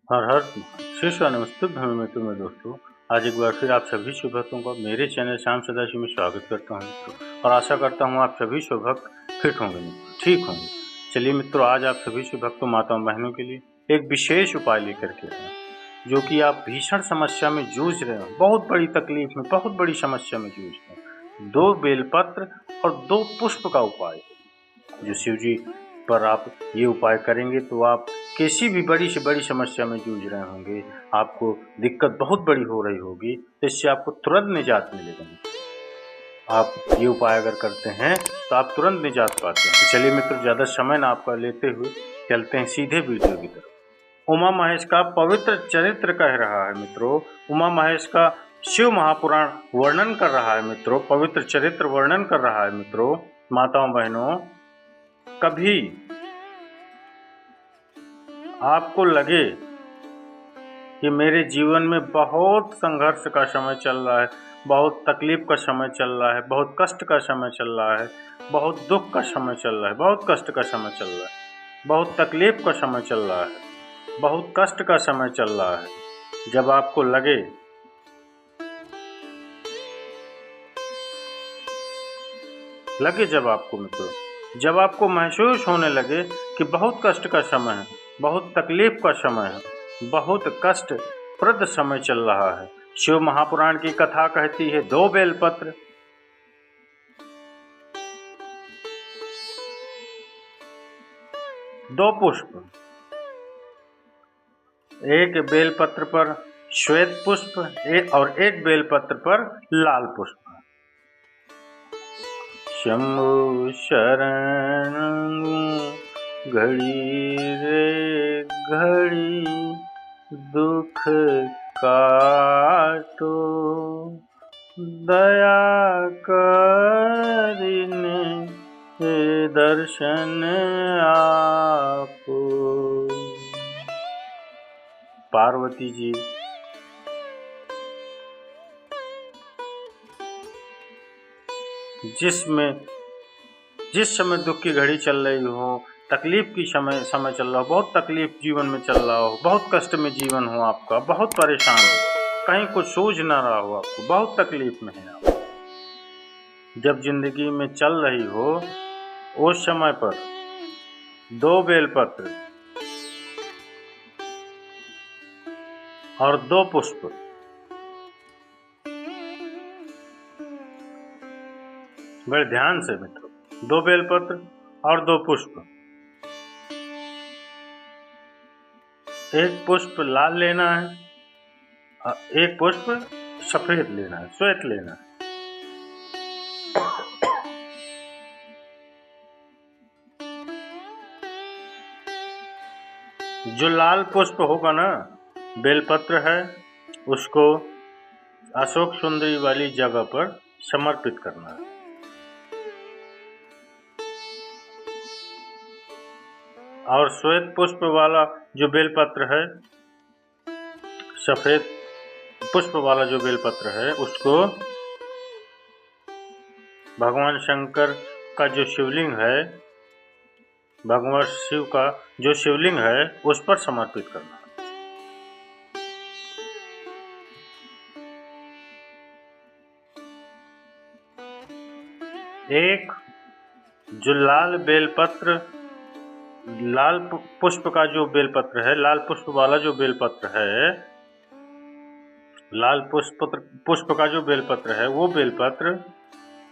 हर हर शीर्ष नमस्ते भूमि में तुम्हें दोस्तों। आज एक बार फिर आप सभी शुभ भक्तों का मेरे चैनल श्याम सदाशिव में स्वागत करता हूं मित्रों, और आशा करता हूं आप सभी शुभ भक्त फिट होंगे मित्रों, ठीक होंगे। चलिए मित्रों, आज आप सभी शुभ भक्तों माताओं बहनों के लिए एक विशेष उपाय लेकर के आए, जो कि आप भीषण समस्या में जूझ रहे हो, बहुत बड़ी तकलीफ में, बहुत बड़ी समस्या में जूझ रहे हो। 2 बेलपत्र और 2 पुष्प का उपाय, जो शिव जी पर आप ये उपाय करेंगे तो आप किसी भी बड़ी से बड़ी समस्या में जूझ रहे होंगे, आपको दिक्कत बहुत बड़ी हो रही होगी, तो इससे आपको तुरंत निजात मिलेगा। आप ये उपाय अगर करते हैं तो आप तुरंत निजात पाते हैं। तो चलिए मित्र, ज़्यादा समय ना आपका लेते हुए चलते हैं सीधे वीडियो की तरफ। उमा महेश का पवित्र चरित्र कह रहा है मित्रों, उमा महेश का शिव महापुराण वर्णन कर रहा है मित्रों, पवित्र चरित्र वर्णन कर रहा है मित्रों। माताओं बहनों, कभी आपको लगे कि मेरे जीवन में बहुत संघर्ष का समय चल रहा है, बहुत तकलीफ का समय चल रहा है, बहुत कष्ट का समय चल रहा है, बहुत दुख का समय चल रहा है, बहुत कष्ट का समय चल रहा है, बहुत तकलीफ का समय चल रहा है, बहुत कष्ट का समय चल रहा है। जब आपको लगे जब आपको मित्रों, जब आपको महसूस होने लगे कि बहुत कष्ट का समय है, बहुत तकलीफ का समय है, बहुत कष्टप्रद समय चल रहा है, शिव महापुराण की कथा कहती है 2 बेलपत्र, 2 पुष्प, एक बेलपत्र पर श्वेत पुष्प और एक बेलपत्र पर लाल पुष्प। शंभु शरण घड़ी रे घड़ी, दुख काटो दया करिने दर्शन आपो। पार्वती जी जिस समय दुख की घड़ी चल रही हो, तकलीफ की समय चल रहा हो, बहुत तकलीफ जीवन में चल रहा हो, बहुत कष्ट में जीवन हो आपका, बहुत परेशान हो, कहीं कुछ सूझ ना रहा हो, आपको बहुत तकलीफ में है आप, जब जिंदगी में चल रही हो, उस समय पर 2 बेलपत्र और 2 पुष्प, बड़े ध्यान से मित्रों, 2 बेलपत्र और 2 पुष्प, एक पुष्प लाल लेना है, एक पुष्प सफेद लेना है, श्वेत लेना है। जो लाल पुष्प होगा ना, बेलपत्र है, उसको अशोक सुंदरी वाली जगह पर समर्पित करना है। और श्वेत पुष्प वाला जो बेलपत्र है, सफेद पुष्प वाला जो बेलपत्र है, उसको भगवान शंकर का जो शिवलिंग है, भगवान शिव का जो शिवलिंग है, उस पर समर्पित करना है। एक जो लाल बेलपत्र, लाल पुष्प का जो बेलपत्र है, लाल पुष्प वाला जो बेलपत्र है, लाल पुष्प का जो बेलपत्र है, वो बेलपत्र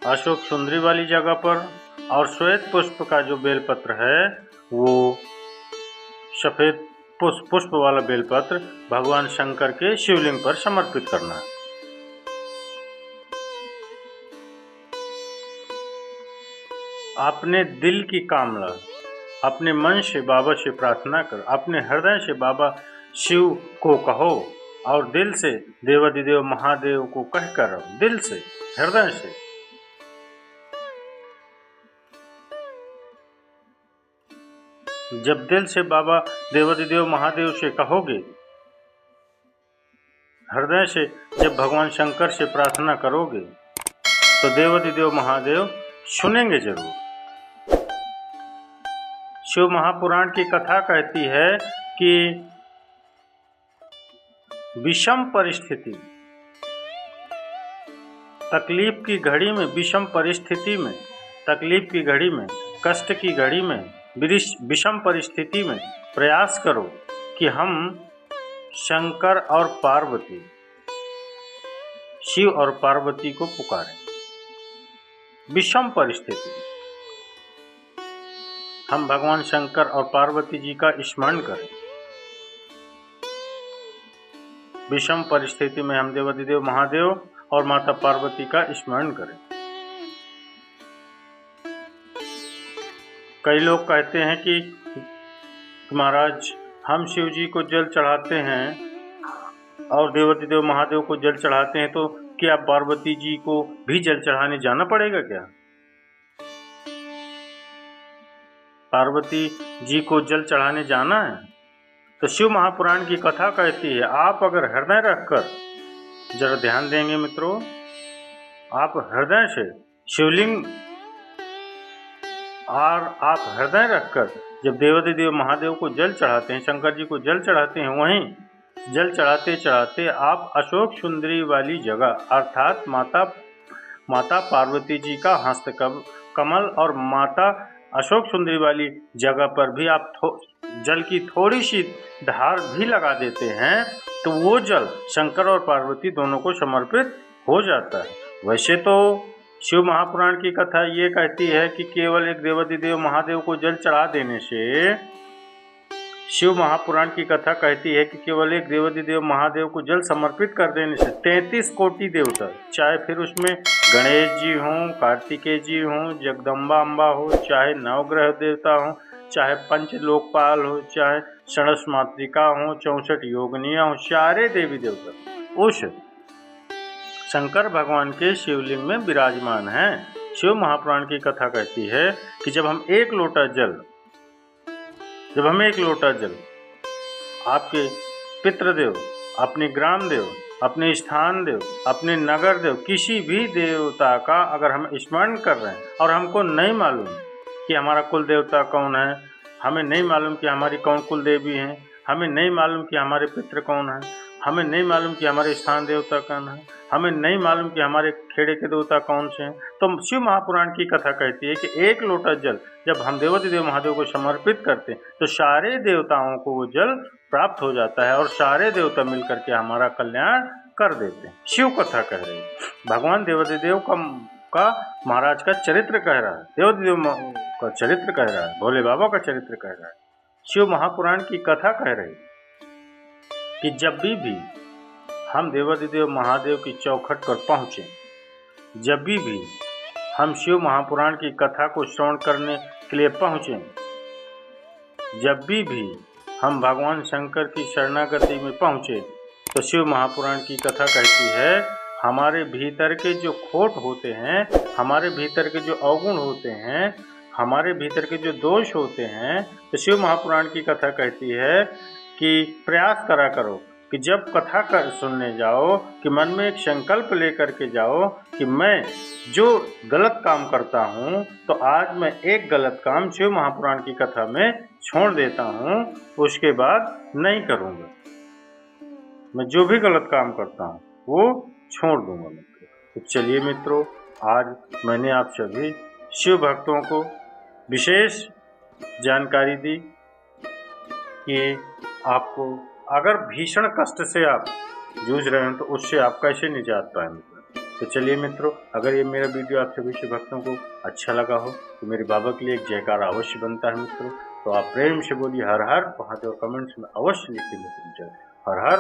अशोक सुंदरी वाली जगह पर, और श्वेत पुष्प का जो बेलपत्र है, वो सफेद पुष्प वाला बेलपत्र भगवान शंकर के शिवलिंग पर समर्पित करना है। अपने दिल की कामना, अपने मन से बाबा से प्रार्थना कर, अपने हृदय से बाबा शिव को कहो, और दिल से देवाधिदेव महादेव को कहकर, दिल से, हृदय से जब दिल से बाबा देवाधिदेव महादेव से कहोगे, हृदय से जब भगवान शंकर से प्रार्थना करोगे, तो देवाधिदेव महादेव सुनेंगे जरूर। शिव महापुराण की कथा कहती है कि विषम परिस्थिति, तकलीफ की घड़ी में, विषम परिस्थिति में, तकलीफ की घड़ी में, कष्ट की घड़ी में, विषम परिस्थिति में प्रयास करो कि हम शंकर और पार्वती, शिव और पार्वती को पुकारें। विषम परिस्थिति में हम भगवान शंकर और पार्वती जी का स्मरण करें। विषम परिस्थिति में हम देवाधिदेव महादेव और माता पार्वती का स्मरण करें। कई लोग कहते हैं कि महाराज हम शिव जी को जल चढ़ाते हैं और देवाधिदेव महादेव को जल चढ़ाते हैं, तो क्या पार्वती जी को भी जल चढ़ाने जाना पड़ेगा क्या? पार्वती जी को जल चढ़ाने जाना है? तो शिव महापुराण की कथा कहती है, आप अगर हृदय रखकर, जरा ध्यान देंगे मित्रों, आप हृदय से शिवलिंग और आप हृदय रखकर जब देवाधिदेव महादेव को जल चढ़ाते हैं, शंकर जी को जल चढ़ाते हैं, वहीं जल चढ़ाते चढ़ाते आप अशोक सुंदरी वाली जगह अर्थात माता पार्वती जी का हस्त कमल और माता अशोक सुंदरी वाली जगह पर भी आप जल की थोड़ी सी धार भी लगा देते हैं, तो वो जल शंकर और पार्वती दोनों को समर्पित हो जाता है। वैसे तो शिव महापुराण की कथा ये कहती है कि केवल एक देवाधिदेव महादेव को जल चढ़ा देने से, शिव महापुराण की कथा कहती है कि केवल एक देवाधिदेव महादेव को जल समर्पित कर देने से 33 कोटि देवता, चाहे फिर उसमें गणेश जी हों, कार्तिकेय जी हों, जगदम्बा अम्बा हो, चाहे नवग्रह देवता हों, चाहे पंच लोकपाल हो, चाहे षडश मातृका हो, 64 योगनियाँ हो, सारे देवी देवता उस शंकर भगवान के शिवलिंग में विराजमान हैं। शिव महापुराण की कथा कहती है कि जब हम एक लोटा जल आपके पितृदेव, अपने ग्राम देव, अपने स्थान देव, अपने नगर देव, किसी भी देवता का अगर हम स्मरण कर रहे हैं और हमको नहीं मालूम कि हमारा कुल देवता कौन है, हमें नहीं मालूम कि हमारी कौन कुल देवी हैं, हमें नहीं मालूम कि हमारे पितृ कौन हैं, हमें नहीं मालूम कि हमारे स्थान देवता कौन है, हमें नहीं मालूम कि हमारे खेड़े के देवता कौन से हैं, तो शिव महापुराण की कथा कहती है कि एक लोटा जल जब हम देवाधिदेव महादेव को समर्पित करते हैं तो सारे देवताओं को वो जल प्राप्त हो जाता है और सारे देवता मिलकर के हमारा कल्याण कर देते हैं। शिव कथा कह रही है, भगवान देवाधिदेव का महाराज का चरित्र कह रहा है, देवाधिदेव का चरित्र कह रहा है, भोले बाबा का चरित्र कह रहा है। शिव महापुराण की कथा कह रही कि जब भी हम देवाधिदेव महादेव की चौखट पर पहुँचे, जब भी हम शिव महापुराण की कथा को श्रवण करने के लिए पहुँचे, जब भी हम भगवान शंकर की शरणागति में पहुँचे, तो शिव महापुराण की कथा कहती है हमारे भीतर के जो खोट होते हैं, हमारे भीतर के जो अवगुण होते हैं, हमारे भीतर के जो दोष होते हैं, तो शिव महापुराण की कथा कहती है कि प्रयास करा करो कि जब कथा कर सुनने जाओ कि मन में एक संकल्प लेकर के जाओ कि मैं जो गलत काम करता हूँ, तो आज मैं एक गलत काम शिव महापुराण की कथा में छोड़ देता हूँ, उसके बाद नहीं करूँगा। मैं जो भी गलत काम करता हूँ वो छोड़ दूँगा मित्रों। तो चलिए मित्रों, आज मैंने आप सभी शिव भक्तों को विशेष जानकारी दी कि आपको अगर भीषण कष्ट से आप जूझ रहे हैं तो उससे आप कैसे निजात पाएं मित्रों। तो चलिए मित्रों, अगर ये मेरा वीडियो आप सभी शिव भक्तों को अच्छा लगा हो तो मेरे बाबा के लिए एक जयकारा अवश्य बनता है मित्रों। तो आप प्रेम से बोलिए हर हर महादेव, कमेंट्स में अवश्य लिखिए मित्रों, हर हर।